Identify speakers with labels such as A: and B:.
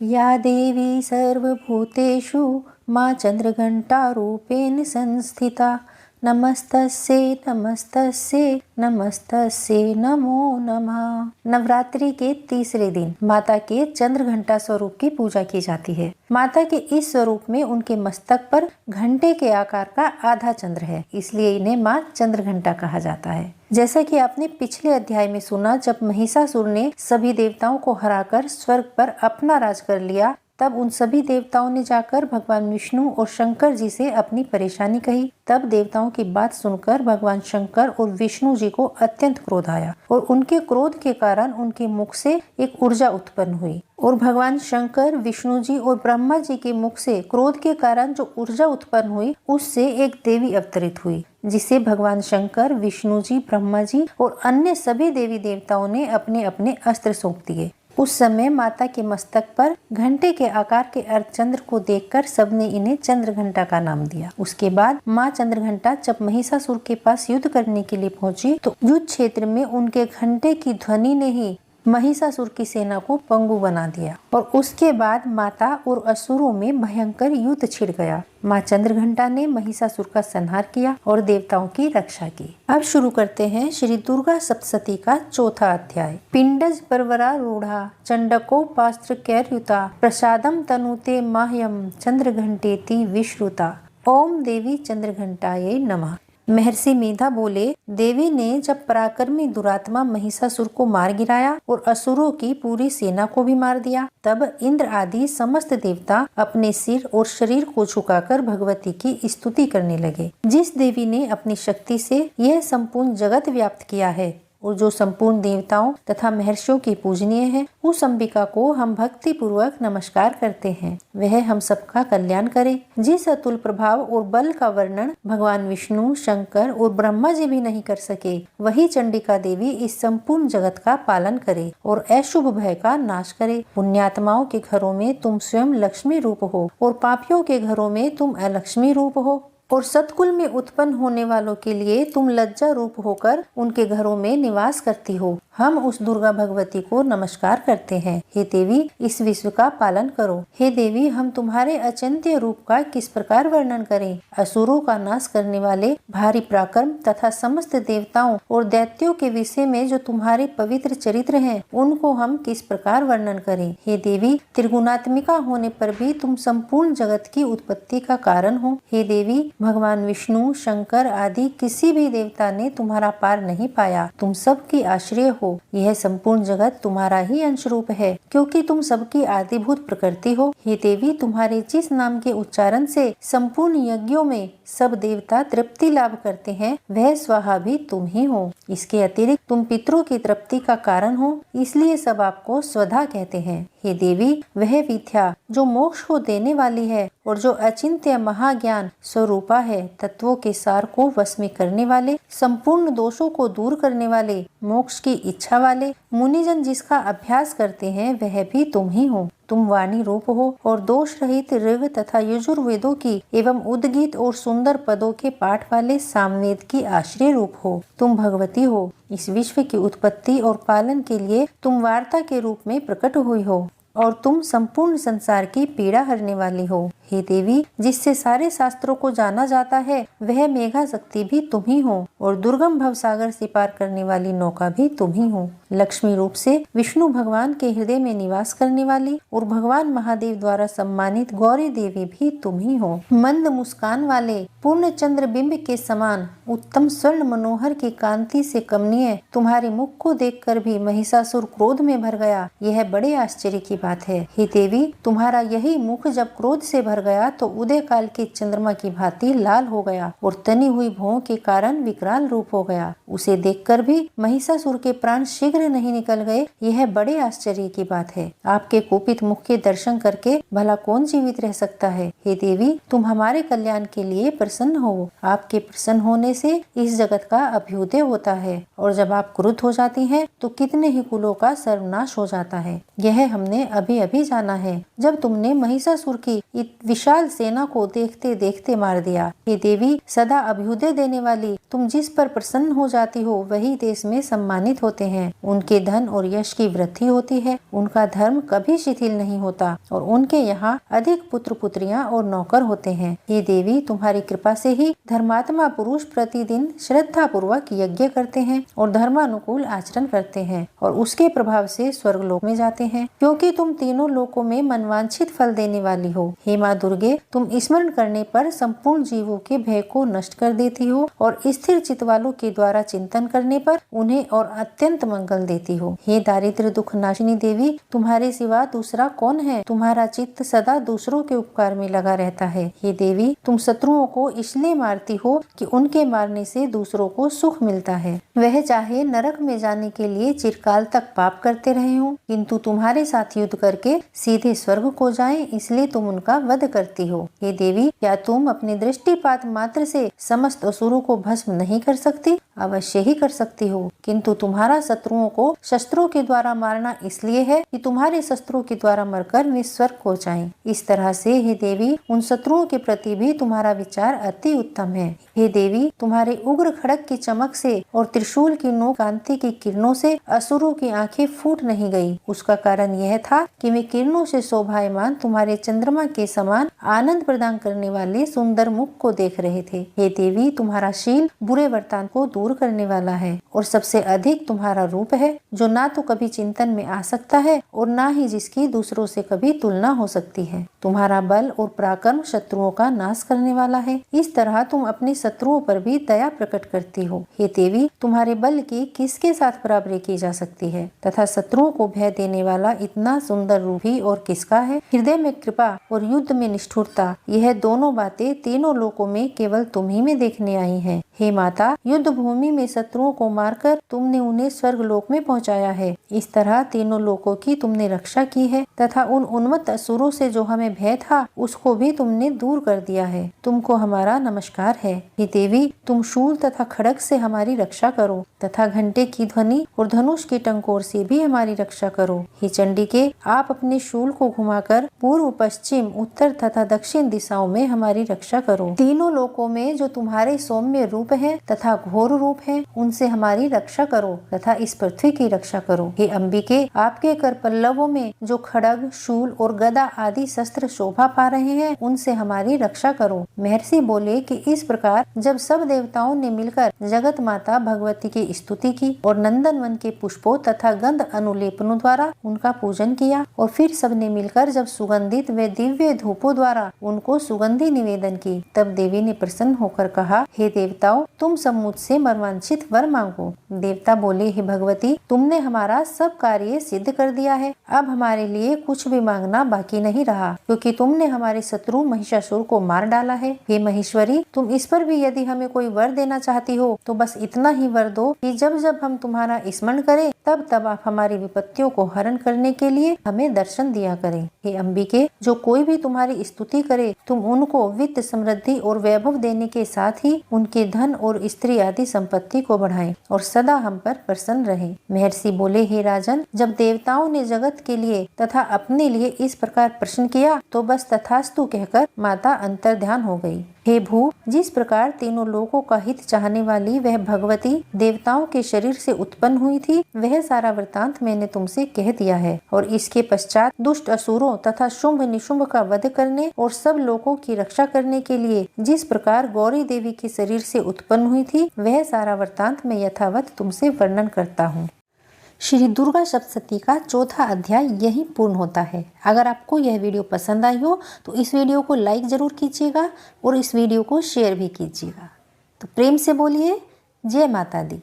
A: या देवी सर्वभूतेषु माँ चंद्रघंटारूपेण संस्थिता। नमस्तस्यै नमस्तस्यै नमस्तस्यै नमो नमः। नवरात्रि के तीसरे दिन माता के चंद्र घंटा स्वरूप की पूजा की जाती है। माता के इस स्वरूप में उनके मस्तक पर घंटे के आकार का आधा चंद्र है, इसलिए इन्हें माँ चंद्र घंटा कहा जाता है। जैसा कि आपने पिछले अध्याय में सुना, जब महिषासुर ने सभी देवताओं को हराकर स्वर्ग पर अपना राज कर लिया, तब उन सभी देवताओं ने जाकर भगवान विष्णु और शंकर जी से अपनी परेशानी कही। तब देवताओं की बात सुनकर भगवान शंकर और विष्णु जी को अत्यंत क्रोध आया और उनके क्रोध के कारण उनके मुख से एक ऊर्जा उत्पन्न हुई और भगवान शंकर, विष्णु जी और ब्रह्मा जी के मुख से क्रोध के कारण जो ऊर्जा उत्पन्न हुई, उससे एक देवी अवतरित हुई, जिसे भगवान शंकर, विष्णु जी, ब्रह्मा जी और अन्य सभी देवी देवताओं ने अपने अपने अस्त्र सौंप दिए। उस समय माता के मस्तक पर घंटे के आकार के अर्धचंद्र को देखकर सबने इन्हें चंद्रघंटा का नाम दिया। उसके बाद माँ चंद्रघंटा जब महिषासुर के पास युद्ध करने के लिए पहुंची, तो युद्ध क्षेत्र में उनके घंटे की ध्वनि ने ही महिषासुर की सेना को पंगु बना दिया और उसके बाद माता और असुरों में भयंकर युद्ध छिड़ गया। माँ चंद्रघंटा ने महिषासुर का संहार किया और देवताओं की रक्षा की। अब शुरू करते हैं श्री दुर्गा सप्तशती का चौथा अध्याय। पिंडज परवरा रूढ़ा चंडकोपास्त्र कैर्युता प्रसादम तनुते माह्यम चंद्रघंटेति विश्रुता। ओम देवी चंद्रघंटायै नमः। महर्षि मेधा बोले, देवी ने जब पराक्रमी दुरात्मा महिषासुर को मार गिराया और असुरों की पूरी सेना को भी मार दिया, तब इंद्र आदि समस्त देवता अपने सिर और शरीर को झुकाकर भगवती की स्तुति करने लगे। जिस देवी ने अपनी शक्ति से यह संपूर्ण जगत व्याप्त किया है और जो संपूर्ण देवताओं तथा महर्षियों की पूजनीय है, उस अंबिका को हम भक्ति पूर्वक नमस्कार करते हैं। वह हम सबका कल्याण करे। जिस अतुल प्रभाव और बल का वर्णन भगवान विष्णु, शंकर और ब्रह्मा जी भी नहीं कर सके, वही चंडिका देवी इस संपूर्ण जगत का पालन करे और अशुभ भय का नाश करे। पुण्यात्माओं के घरों में तुम स्वयं लक्ष्मी रूप हो और पापियों के घरों में तुम अलक्ष्मी रूप हो और सतकुल में उत्पन्न होने वालों के लिए तुम लज्जा रूप होकर उनके घरों में निवास करती हो। हम उस दुर्गा भगवती को नमस्कार करते हैं। हे देवी, इस विश्व का पालन करो। हे देवी, हम तुम्हारे अचिंत्य रूप का किस प्रकार वर्णन करें। असुरों का नाश करने वाले भारी पराक्रम तथा समस्त देवताओं और दैत्यों के विषय में जो तुम्हारे पवित्र चरित्र हैं, उनको हम किस प्रकार वर्णन करें। हे देवी, त्रिगुणात्मिका होने पर भी तुम संपूर्ण जगत की उत्पत्ति का कारण हो। हे देवी, भगवान विष्णु, शंकर आदि किसी भी देवता ने तुम्हारा पार नहीं पाया। तुम सबकी आश्रय हो। यह संपूर्ण जगत तुम्हारा ही अंश रूप है, क्योंकि तुम सबकी आदिभूत प्रकृति हो। हे देवी, तुम्हारे जिस नाम के उच्चारण से संपूर्ण यज्ञों में सब देवता तृप्ति लाभ करते हैं, वह स्वाहा भी तुम ही हो। इसके अतिरिक्त तुम पितरों की तृप्ति का कारण हो, इसलिए सब आपको स्वधा कहते हैं। हे देवी, वह विद्या जो मोक्ष को देने वाली है और जो अचिंत्य महाज्ञान स्वरूपा है, तत्वों के सार को वश में करने वाले, संपूर्ण दोषों को दूर करने वाले, मोक्ष की इच्छा वाले मुनिजन जिसका अभ्यास करते हैं, वह भी तुम ही हो। तुम वाणी रूप हो और दोष रहित ऋग तथा यजुर्वेदों की एवं उद्गीत और सुंदर पदों के पाठ वाले सामवेद की आश्रय रूप हो। तुम भगवती हो। इस विश्व की उत्पत्ति और पालन के लिए तुम वार्ता के रूप में प्रकट हुई हो और तुम संपूर्ण संसार की पीड़ा हरने वाली हो। हे देवी, जिससे सारे शास्त्रों को जाना जाता है, वह मेघा शक्ति भी तुम ही हो और दुर्गम भवसागर से पार करने वाली नौका भी तुम ही हो। लक्ष्मी रूप से विष्णु भगवान के हृदय में निवास करने वाली और भगवान महादेव द्वारा सम्मानित गौरी देवी भी तुम ही हो। मंद मुस्कान वाले पूर्ण चंद्र बिंब के समान उत्तम स्वर्ण मनोहर की कांति से कमनीय तुम्हारे मुख को देखकर भी महिषासुर क्रोध में भर गया। यह बड़े आश्चर्य की बात है। हे देवी, तुम्हारा यही मुख जब क्रोध से भर गया तो उदय काल के चंद्रमा की भांति लाल हो गया और तनी हुई भौं के कारण विकराल रूप हो गया। उसे देखकर भी महिषासुर के प्राण शीघ्र नहीं निकल गए। यह बड़े आश्चर्य की बात है। आपके कुपित मुख के दर्शन करके भला कौन जीवित रह सकता है। हे देवी, तुम हमारे कल्याण के लिए प्रसन्न हो। आपके प्रसन्न होने से इस जगत का अभ्युदय होता है और जब आप क्रुद्ध हो जाती हैं, तो कितने ही कुलों का सर्वनाश हो जाता है। यह हमने अभी अभी जाना है। जब तुमने महिषासुर की विशाल सेना को देखते देखते मार दिया। हे देवी, सदा अभ्युदय देने वाली, तुम जिस पर प्रसन्न हो जाती हो वही देश में सम्मानित होते हैं। उनके धन और यश की वृद्धि होती है, उनका धर्म कभी शिथिल नहीं होता और उनके यहाँ अधिक पुत्र पुत्रियां और नौकर होते हैं। हे देवी, तुम्हारी कृपा से ही धर्मात्मा पुरुष प्रतिदिन श्रद्धा पूर्वक यज्ञ करते हैं और धर्मानुकूल आचरण करते हैं और उसके प्रभाव से स्वर्गलोक में जाते हैं, क्योंकि तुम तीनों लोकों में मनवांछित फल देने वाली हो। हे माँ दुर्गे, तुम स्मरण करने पर संपूर्ण जीवों के भय को नष्ट कर देती हो और स्थिर चित्त वालों के द्वारा चिंतन करने पर उन्हें और अत्यंत मंगल देती हो। हे दारिद्र्य दुख नाशिनी देवी, तुम्हारे सिवा दूसरा कौन है? तुम्हारा चित्त सदा दूसरों के उपकार में लगा रहता है। हे देवी, तुम शत्रुओं को इसलिए मारती हो कि उनके मारने से दूसरों को सुख मिलता है। वह चाहे नरक में जाने के लिए चिरकाल तक पाप करते रहे हो, किंतु तुम्हारे साथ युद्ध करके सीधे स्वर्ग को जाएं, इसलिए तुम उनका वध करती हो। हे देवी, क्या तुम अपने दृष्टिपात मात्र से समस्त असुरों को भस्म नहीं कर सकती? अवश्य ही कर सकती हो, किंतु तुम्हारा शत्रुओं को शस्त्रों के द्वारा मारना इसलिए है कि तुम्हारे शस्त्रों के द्वारा मरकर वे स्वर्ग को जाएं। इस तरह से हे देवी, उन शत्रुओं के प्रति भी तुम्हारा विचार अति उत्तम है। हे देवी, तुम्हारे उग्र खड़ग की चमक से और त्रिशूल की नोक कांति की किरणों से असुरों की आंखें फूट नहीं गई। उसका कारण यह था कि वे किरणों से शोभायमान तुम्हारे चंद्रमा के समान आनंद प्रदान करने वाले सुंदर मुख को देख रहे थे। हे देवी, तुम्हारा शील बुरे वर्तान को दूर करने वाला है और सबसे अधिक तुम्हारा रूप है, जो ना तो कभी चिंतन में आ सकता है और ना ही जिसकी दूसरों से कभी तुलना हो सकती है। तुम्हारा बल और पराक्रम शत्रुओं का नाश करने वाला है। इस तरह तुम अपने शत्रुओं पर भी दया प्रकट करती हो। हे देवी, तुम्हारे बल की किसके साथ बराबरी की जा सकती है तथा शत्रुओं को भय देने वाला इतना सुंदर रूप ही और किसका है? हृदय में कृपा और युद्ध में निष्ठुरता, यह दोनों बातें तीनों लोकों में केवल तुम ही में देखने आई हैं। हे माता, युद्ध भूमि में शत्रुओं को मारकर तुमने उन्हें स्वर्ग लोक में पहुंचाया है। इस तरह तीनों लोकों की तुमने रक्षा की है तथा उन उन्मत्त असुरों से जो हमें भय था उसको भी तुमने दूर कर दिया है। तुमको हमारा नमस्कार है। हे देवी, तुम शूल तथा खड़ग से हमारी रक्षा करो तथा घंटे की ध्वनि और धनुष की टंकोर से भी हमारी रक्षा करो। हे चंडिके, आप अपने शूल को घुमाकर पूर्व पश्चिम उत्तर तथा दक्षिण दिशाओं में हमारी रक्षा करो। तीनों लोकों में जो तुम्हारे सौम्य रूप है तथा घोर रूप है, उनसे हमारी रक्षा करो तथा इस पृथ्वी की रक्षा करो। हे अंबिके, आपके कर पल्लवों में जो खड़ग, शूल और गदा आदि शस्त्र शोभा पा रहे हैं, उनसे हमारी रक्षा करो। महर्षि बोले कि इस प्रकार जब सब देवताओं ने मिलकर जगत माता भगवती की स्तुति की और नंदन वन के पुष्पों तथा गंध अनुलेपनों द्वारा उनका पूजन किया और फिर सबने मिलकर जब सुगंधित व दिव्य धूपों द्वारा उनको सुगंधि निवेदन की, तब देवी ने प्रसन्न होकर कहा, हे देवताओं, तुम सब मुझसे मनवांछित वर मांगो। देवता बोले, हे भगवती, तुमने हमारा सब कार्य सिद्ध कर दिया है, अब हमारे लिए कुछ भी मांगना बाकी नहीं रहा, क्योंकि तुमने हमारे शत्रु महिषासुर को मार डाला है। हे महेश्वरी, तुम इस पर भी यदि हमें कोई वर देना चाहती हो तो बस इतना ही वर दो कि जब जब हम तुम्हारा स्मरण करें तब तब आप हमारी विपत्तियों को हरण करने के लिए हमें दर्शन दिया करें। हे अंबिके, जो कोई भी तुम्हारी स्तुति करे तुम उनको वित्त, समृद्धि और वैभव देने के साथ ही उनके धन और स्त्री आदि संपत्ति को बढ़ाएं और सदा हम पर प्रसन्न रहे। महर्षि बोले, हे राजन, जब देवताओं ने जगत के लिए तथा अपने लिए इस प्रकार प्रश्न किया तो बस तथास्तु कहकर माता अंतर्ध्यान हो गई। हे भू, जिस प्रकार तीनों लोगों का हित चाहने वाली वह भगवती देवताओं के शरीर से उत्पन्न हुई थी, वह सारा वृतांत मैंने तुमसे कह दिया है और इसके पश्चात दुष्ट असुरों तथा शुंभ निशुंभ का वध करने और सब लोगों की रक्षा करने के लिए जिस प्रकार गौरी देवी के शरीर से उत्पन्न हुई थी, वह सारा वृतांत मैं यथावत तुमसे वर्णन करता हूँ। श्री दुर्गा सप्तशती का चौथा अध्याय यही पूर्ण होता है। अगर आपको यह वीडियो पसंद आई हो तो इस वीडियो को लाइक जरूर कीजिएगा और इस वीडियो को शेयर भी कीजिएगा। तो प्रेम से बोलिए जय माता दी।